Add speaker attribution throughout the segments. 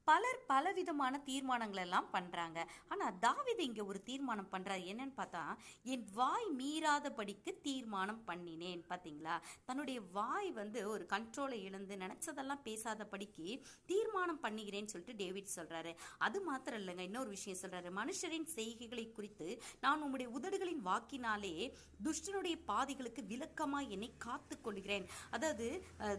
Speaker 1: பலர் பலவிதமான தீர்மானங்கள் எல்லாம் பண்றாங்க. ஆனா தாவீது இங்க ஒரு தீர்மானம் பண்றாரு. என்னன்னு பார்த்தா, என் வாய் மீறாதபடிக்கு தீர்மானம் பண்ணினேன். பாத்தீங்களா? தன்னுடைய வாய் ஒரு கண்ட்ரோலை இழந்து நினைச்சதெல்லாம் பேசாதபடிக்கு தீர்மானம் பண்ணுகிறேன்னு சொல்லிட்டு டேவிட் சொல்றாரு. அது மாத்திரம் இல்லைங்க, இன்னொரு விஷயம் சொல்றாரு. மனுஷரின் செய்கைகளை குறித்து நான் உம்முடைய உதடுகளின் வாக்கினாலே துஷ்டனுடைய பாதைகளுக்கு விலக்கமா என்னை காத்து கொள்கிறேன். அதாவது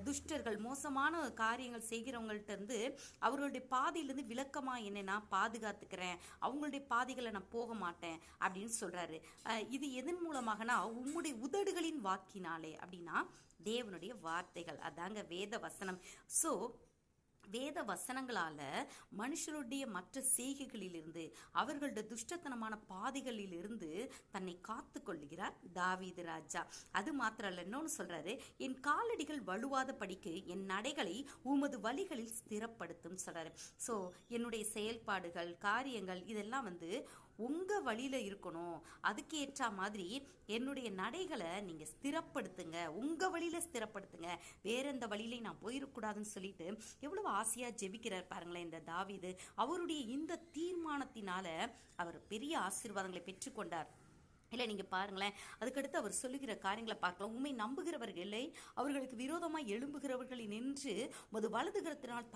Speaker 1: துஷ்டர்கள் மோசமான காரியங்கள் செய்கிறவங்கள்ட்ட இருந்து அவர்களுடைய பாதையிலிருந்து விலக்கமா என்னை நான் பாதுகாத்துக்கிறேன், அவங்களுடைய பாதைகளை நான் போக மாட்டேன் அப்படின்னு சொல்றாரு. இது எதன் மூலமாகனா உம்முடைய உதடுகளின் வாக்கினாலே அப்படின்னா தேவனுடைய வார்த்தைகள், அதாங்க வேத வசனம். ஸோ வேத வசனங்களால மனுஷருடைய மற்ற செய்கைகளிலிருந்து அவர்களுடைய துஷ்டத்தனமான பாதைகளிலிருந்து தன்னை காத்து கொள்ளுகிறார் தாவீது ராஜா. அது மாத்திரம் இல்ல, இன்னொன்னு சொல்றாரு, என் காலடிகள் வலுவாத படிக்கு என் நடைகளை உமது வழிகளில் ஸ்திரப்படுத்தும் சொல்றாரு. ஸோ என்னுடைய செயல்பாடுகள் காரியங்கள் இதெல்லாம் உங்க வழியில இருக்கணும், அதுக்கு ஏற்ற மாதிரி என்னுடைய நடைகளை நீங்க ஸ்திரப்படுத்துங்க, உங்க வழியில ஸ்திரப்படுத்துங்க, வேற எந்த வழியில நான் போயிடக்கூடாதுன்னு சொல்லிட்டு எவ்வளவு ஆசையா ஜெபிக்கிறார் பாருங்களேன் இந்த தாவீது. அவருடைய இந்த தீர்மானத்தினால அவர் பெரிய ஆசீர்வாதங்களை பெற்றுக்கொண்டார். இல்லை நீங்கள் பாருங்களேன், அதுக்கடுத்து அவர் சொல்லுகிற காரியங்களை பார்க்கலாம். உண்மை நம்புகிறவர்களை அவர்களுக்கு விரோதமாக எழும்புகிறவர்களை நின்று உமது வலதுகரத்தினால்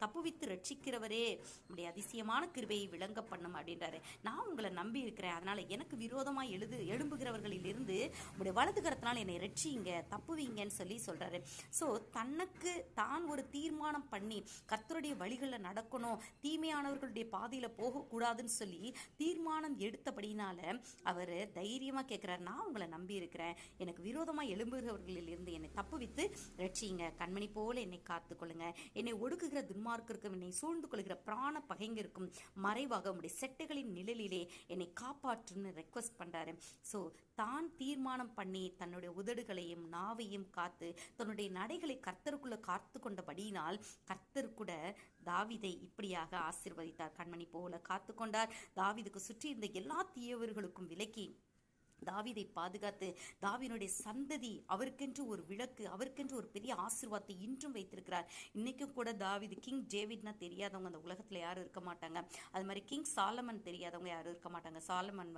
Speaker 1: தப்புவித்து ரட்சிக்கிறவரே உடைய அதிசயமான கிருபையை விளங்க பண்ணும் அப்படின்றாரு. நான் உங்களை நம்பி இருக்கிறேன், அதனால எனக்கு விரோதமாக இருந்து உடைய வலதுகரத்தினால் என்னை ரட்சிங்க, தப்புவீங்கன்னு சொல்லி சொல்றாரு. ஸோ தனக்கு தான் ஒரு தீர்மானம் பண்ணி கர்த்தருடைய வழிகளில் நடக்கணும், தீமையானவர்களுடைய பாதையில் போகக்கூடாதுன்னு சொல்லி தீர்மானம் எடுத்தபடினால அவர் தைரியமா கேட்கிறார், நான் உங்களை நம்பி இருக்கிறேன், எனக்கு விரோதமா எழும்புகிறவர்களில் இருந்து என்னை தப்புவித்து ரட்சிங்க, கண்மணி போல என்னை காத்துக்கொள்ளுங்க, என்னை ஒடுக்குகிற துன்மார்க்கருக்கும் என்னை சூழ்ந்து கொள்கிற பிராண பகைங்கிருக்கும் மறைவாக உடைய செட்டைகளின் நிழலிலே என்னை காப்பாற்றுன்னு ரெக்வஸ்ட் பண்றாரு. ஸோ தான் தீர்மானம் பண்ணி தன்னுடைய உதடுகளையும் நாவையும் காத்து தன்னுடைய நடைகளை கர்த்தருக்குள்ள காத்து கொண்டபடியினால் கர்த்தர் கூட தாவீதை இப்படியாக ஆசீர்வதித்தார், கண்மணி போல காத்து கொண்டார். தாவீதுக்கு சுற்றி இருந்த எல்லா தீயவர்களுக்கும் விலக்கி தாவீதை பாதுகாத்து தாவீதுடைய சந்ததி அவருக்கென்று ஒரு விளக்கு, அவருக்கென்று ஒரு பெரிய ஆசீர்வாதத்தை இன்றும் வைத்திருக்கிறார். இன்னைக்கும் கூட தாவீது, கிங் டேவிட்னா தெரியாதவங்க அந்த உலகத்துல யாரும் இருக்க மாட்டாங்க. அது மாதிரி கிங் சாலமன் தெரியாதவங்க யாரும் இருக்க மாட்டாங்க. சாலமன்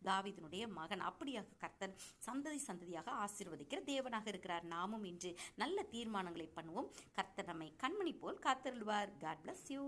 Speaker 1: தாவீதினுடைய மகன். அப்படியாக கர்த்தர் சந்ததி சந்ததியாக ஆசீர்வதிக்கிற தேவனாக இருக்கிறார். நாமும் இன்று நல்ல தீர்மானங்களை பண்ணுவோம். கர்த்தர் நம்மை கண்மணி போல் காத்தருள்வார். God bless you.